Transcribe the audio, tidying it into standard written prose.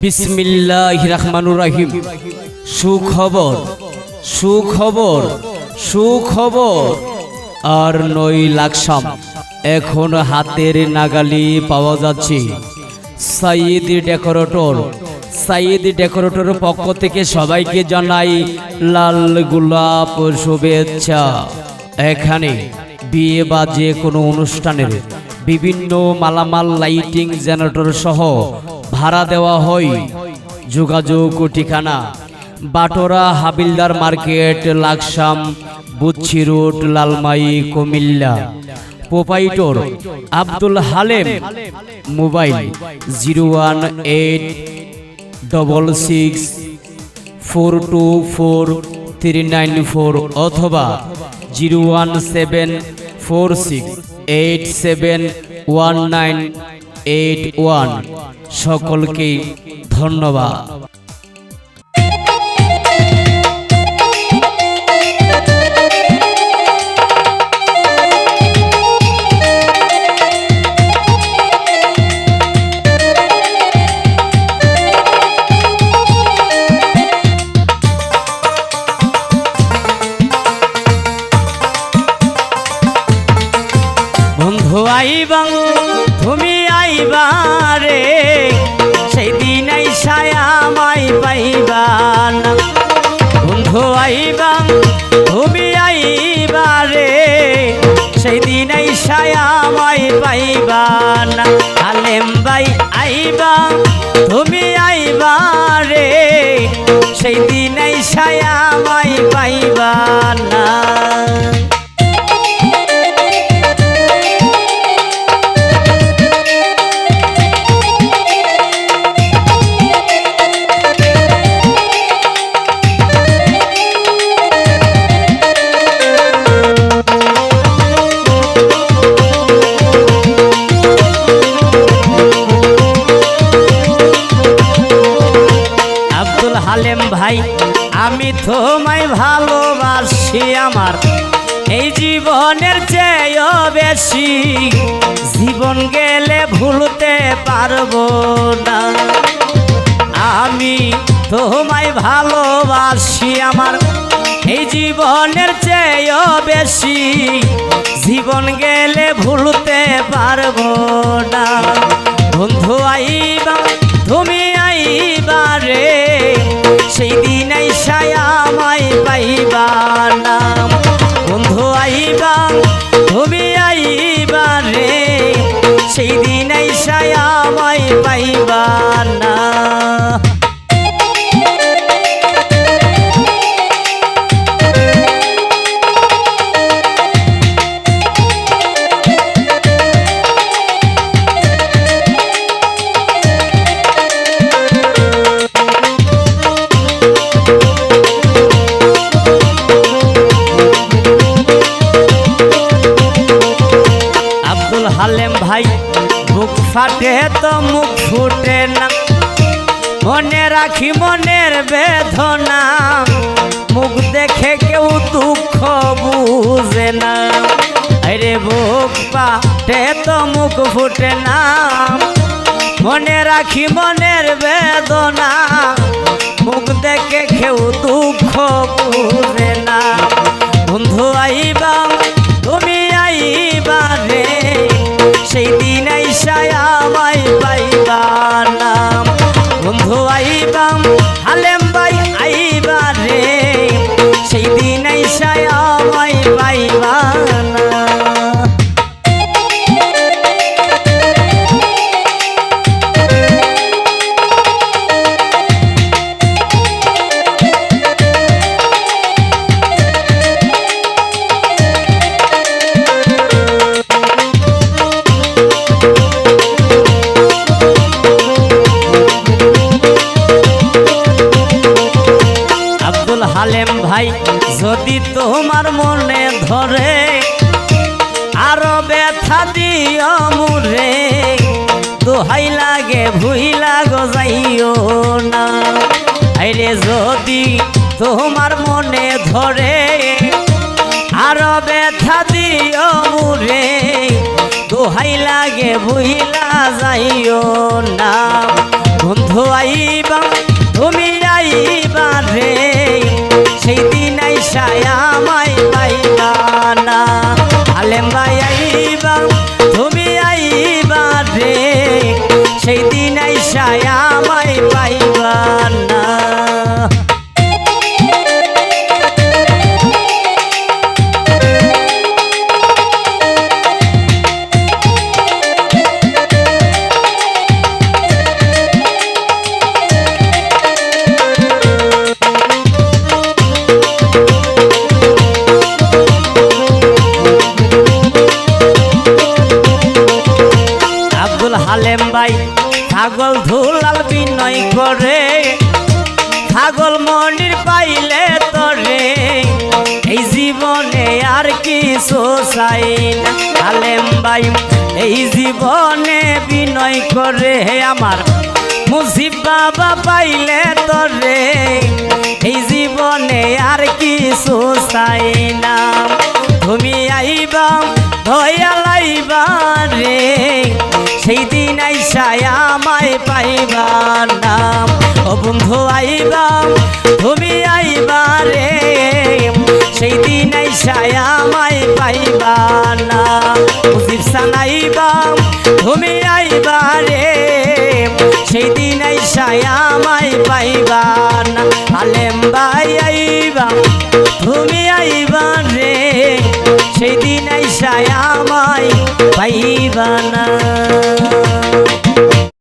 বিসমিল্লাহির রহমানির রহিম। সুখবর সুখবর সুখবর আর নই লাকসাম এখন হাতের নাগালি পাওয়া যাচ্ছে। সাইদ ডেকোরেটর পক্ষ থেকে সবাইকে জানাই লাল গোলাপ শুভেচ্ছা। এখানে বিয়ে বা যে কোনো অনুষ্ঠানের বিভিন্ন মালামাল লাইটিং জেনারেটর সহ ভাড়া দেওয়া হয়। যোগাযোগ ঠিকানা Batora Habildar market, Laksam, Buchchi road, Lalmai, Comilla. Proprietor Abdul Halem. Mobile 01866424394 অথবা 01746871981। সকলকে ধন্যবাদ। বন্ধু আইবা তুমি আইবা রে, সেই দিন আইসায় আমায় পাইবা না। বন্ধু আইবা তুমি আইবা রে, সেই দিন আইসায় আমায় পাইবা না। হালেম ভাই আইবা তুমি আইবা রে, সেই দিন আইসায় আমায় পাইবা না। হালেম ভাই আমি তোমায় ভালোবাসি, আমার এই জীবনের চেয়েও বেশি। জীবন গেলে ভুলতে পারবো না। আমি তোমায় ভালোবাসি, আমার এই জীবনের চেয়েও বেশি। জীবন গেলে ভুলতে পারবো না। বন্ধু আইবা তুমি আইবা রে, সেই দিন আইসায় আমায় পাইবা না। বন্ধু আইবা তুমি আইবা রে, সেই দিন আইসায় আমায় পাইবা না। হালেম ভাই বুক ফাটে তো মুখ ফুটে না, মনে রাখি মনের বেদনা। মুখ দেখে কেউ দুঃখ বুঝে না। আরে বুক ফাটে তো মুখ ফুটে না, মনে রাখি মনের বেদনা। মুখ দেখে কেউ দুঃখ বুঝে না। বন্ধু আইবা তুমি আইবা রে, সেই দিন আইসায় আমায় পাইবা না। বন্ধু আইবা হালেম ভাই আইবা রে, সেই দিন আইসায় আমায় পাইবা না। হালেম ভাই যদি তোমার মনে ধরে, আরো ব্যথা দিও মুরে। দোহাই লাগে ভুইলা গো যাইও না। আরে যদি তোমার মনে ধরে, আরো ব্যথা দিও মুরে। দোহাই লাগে ভুইলা যাইও না। বন্ধু আইবা তুমি আইবা রে সেই দিন আইসায় আমায় পাইবা না আলেম ভাই আইবা তুমি আইবা রে সেই দিন আইসায় আমায় পাইবা না হালেম ভাই ছাগল ধুলাল বিনয় করে ছাগল মনির পাইলে তরে এই জীবনে আর কিছু চাই না হালেম ভাই এই জীবনে বিনয় করে আমার মুজিব বাবা পাইলে তরে এই জীবনে আর কিছু চাই না তুমি আইবা দয়াল আইবা রে সেই দিন আইসায় আমায় পাইবা না ও বন্ধু আইবা তুমি আইবা রে সেই দিন আইসায় আমায় পাইবা না মুজিব সান আইবা তুমি আইবা রে সেই দিন আইসায় আমায় পাইবা না আলেম ভাই আইবা তুমি আইবা রে সেই দিন আইসায় আমায় পাইবা না